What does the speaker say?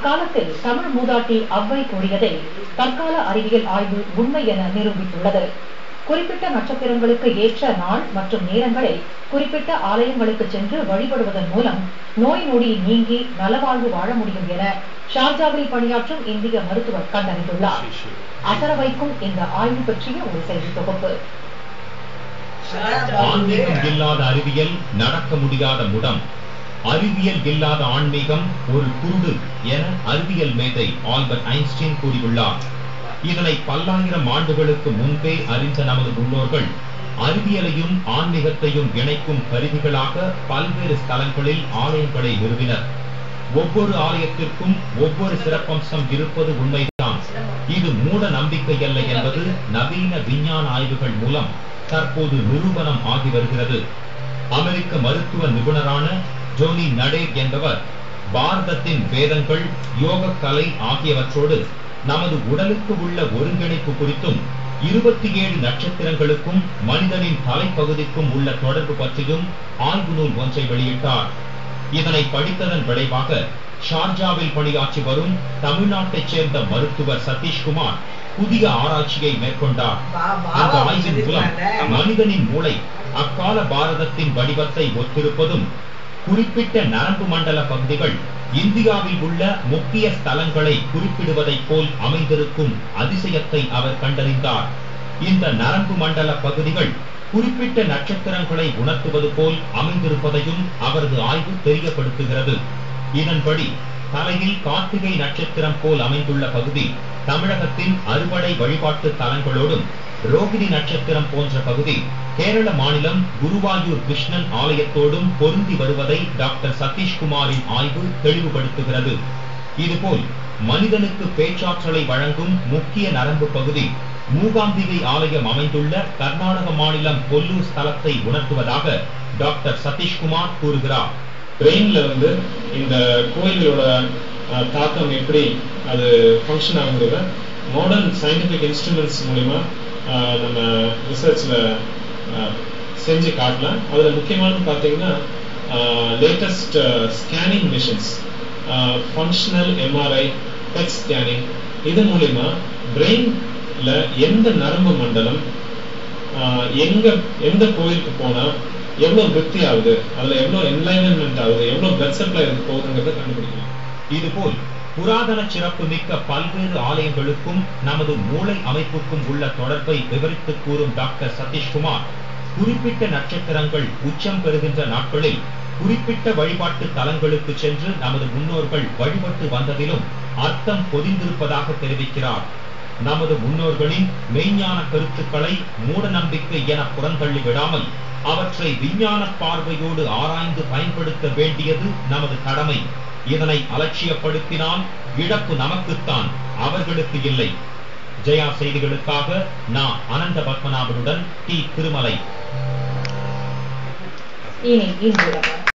அக்காலத்தில் தமிழ் மூதாட்டி அவ்வை கூறியதை தற்கால அறிவியல் ஆய்வு உண்மை என நிரூபித்துள்ளது. குறிப்பிட்ட நட்சத்திரங்களுக்கு ஏற்ற நாள் மற்றும் நேரங்களை குறிப்பிட்ட ஆலயங்களுக்கு சென்று வழிபடுவதன் மூலம் நோய் நொடி நீங்கி நலவாழ்வு வாழ முடியும் என ஷார்ஜாவில் பணியாற்றும் இந்திய மருத்துவர் கண்டறிந்துள்ளார். அசர வைக்கும் இந்த ஆய்வு பற்றிய ஒரு செய்தி தொகுப்பு. ஆன்மீகம் இல்லாத அறிவியல் நடக்க முடியாத முடம், அறிவியல் இல்லாத ஆன்மீகம் ஒரு குருடு என அறிவியல் மேதை ஆல்பர்ட் ஐன்ஸ்டீன் கூறியுள்ளார். இதனை பல்லாயிரம் ஆண்டுகளுக்கு முன்பே அறிந்த நமது முன்னோர்கள் அறிவியலையும் ஆன்மீகத்தையும் இணைக்கும் கருவிகளாக பல்வேறு ஸ்தலங்களில் ஆலயங்களை நிறுவினர். ஒவ்வொரு ஆலயத்திற்கும் ஒவ்வொரு சிறப்பம்சம் இருப்பது உண்மைதான். இது மூட நம்பிக்கை அல்ல என்பது நவீன விஞ்ஞான ஆய்வுகள் மூலம் தற்போது நிரூபணம் ஆகி வருகிறது. அமெரிக்க மருத்துவ நிபுணரான ஜோனி நடேர் என்பவர் பாரதத்தின் வேதங்கள், யோக கலை ஆகியவற்றோடு நமது உடலுக்கு உள்ள ஒருங்கிணைப்பு குறித்தும் 27 நட்சத்திரங்களுக்கும் மனிதனின் தலைப்பகுதிக்கும் உள்ள தொடர்பு பற்றியும் ஆய்வு நூல் ஒன்றை வெளியிட்டார். இதனை படித்ததன் விளைவாக ஷார்ஜாவில் பணியாற்றி வரும் தமிழ்நாட்டைச் சேர்ந்த மருத்துவர் சதீஷ்குமார் புதிய ஆராய்ச்சியை மேற்கொண்டார். அந்த ஆய்வின் மூலம் மனிதனின் மூளை அக்கால பாரதத்தின் வடிவத்தை ஒத்திருப்பதும் குறிப்பிட்ட நரம்பு மண்டல பகுதிகள் இந்தியாவில் உள்ள முக்கிய ஸ்தலங்களை குறிப்பிடுவதை போல் அமைந்திருக்கும் அதிசயத்தை அவர் கண்டறிந்தார். இந்த நரம்பு மண்டல பகுதிகள் குறிப்பிட்ட நட்சத்திரங்களை உணர்த்துவது போல் அமைந்திருப்பதையும் அவரது ஆய்வு தெரியப்படுத்துகிறது. இதன்படி தலையில் கார்த்திகை நட்சத்திரம் போல் அமைந்துள்ள பகுதி தமிழகத்தின் அறுபடை வழிபாட்டு தலங்களோடும், ரோகிணி நட்சத்திரம் போன்ற பகுதி கேரள மாநிலம் குருவாயூர் கிருஷ்ணன் ஆலயத்தோடும் பொருந்தி வருவதை டாக்டர் சதீஷ்குமாரின் ஆய்வு தெளிவுபடுத்துகிறது. இதுபோல் மனிதனுக்கு பேச்சாற்றலை வழங்கும் முக்கிய நரம்பு பகுதி மூகாம்பிகை ஆலயம் அமைந்துள்ள கர்நாடக மாநிலம் கொல்லூர் ஸ்தலத்தை உணர்த்துவதாக டாக்டர் சதீஷ்குமார் கூறுகிறார். பிரெயின்ல இந்த கோயிலோட தாக்கம் எப்படி அது ஃபங்க்ஷன் ஆகுங்கிறத மாடர்ன் சயின்டிபிக் இன்ஸ்ட்ருமெண்ட்ஸ் மூலிமா நம்ம ரிசர்ச்ல செஞ்சு காட்டலாம். அதில் முக்கியமானது பார்த்தீங்கன்னா latest scanning machines, functional MRI, PET scanning, இது மூலிமா பிரெயின்ல எந்த நரம்பு மண்டலம் எந்த கோயிலுக்கு போனா எவ்வளவு விருத்தி ஆகுது, அதுல எவ்வளவு என்லைன்மெண்ட் ஆகுது, எவ்வளவு பிளட் சப்ளை போகுதுங்கிறத கண்டுபிடிக்கலாம். இதுபோல் புராதன சிறப்பு மிக்க பல்வேறு ஆலயங்களுக்கும் நமது மூளை அமைப்புக்கும் உள்ள தொடர்பை விவரித்து கூறும் டாக்டர் சதீஷ்குமார் குறிப்பிட்ட நட்சத்திரங்கள் உச்சம் பெறுகின்ற நாட்களில் குறிப்பிட்ட வழிபாட்டு தலங்களுக்கு சென்று நமது முன்னோர்கள் வழிபட்டு வந்ததிலும் அர்த்தம் பொதிந்திருப்பதாக தெரிவிக்கிறார். நமது முன்னோர்களின் மெய்ஞான கருத்துக்களை மூட நம்பிக்கை என புறந்தள்ளி விடாமல் அவற்றை விஞ்ஞான பார்வையோடு ஆராய்ந்து பயன்படுத்த வேண்டியது நமது கடமை. இதனை அலட்சியப்படுத்தினால் இழப்பு நமக்குத்தான், அவர்களுக்கு இல்லை. ஜெயா செய்திகளுக்காக நான் அனந்த பத்மநாபனுடன் டி. திருமலை. இனி இன்று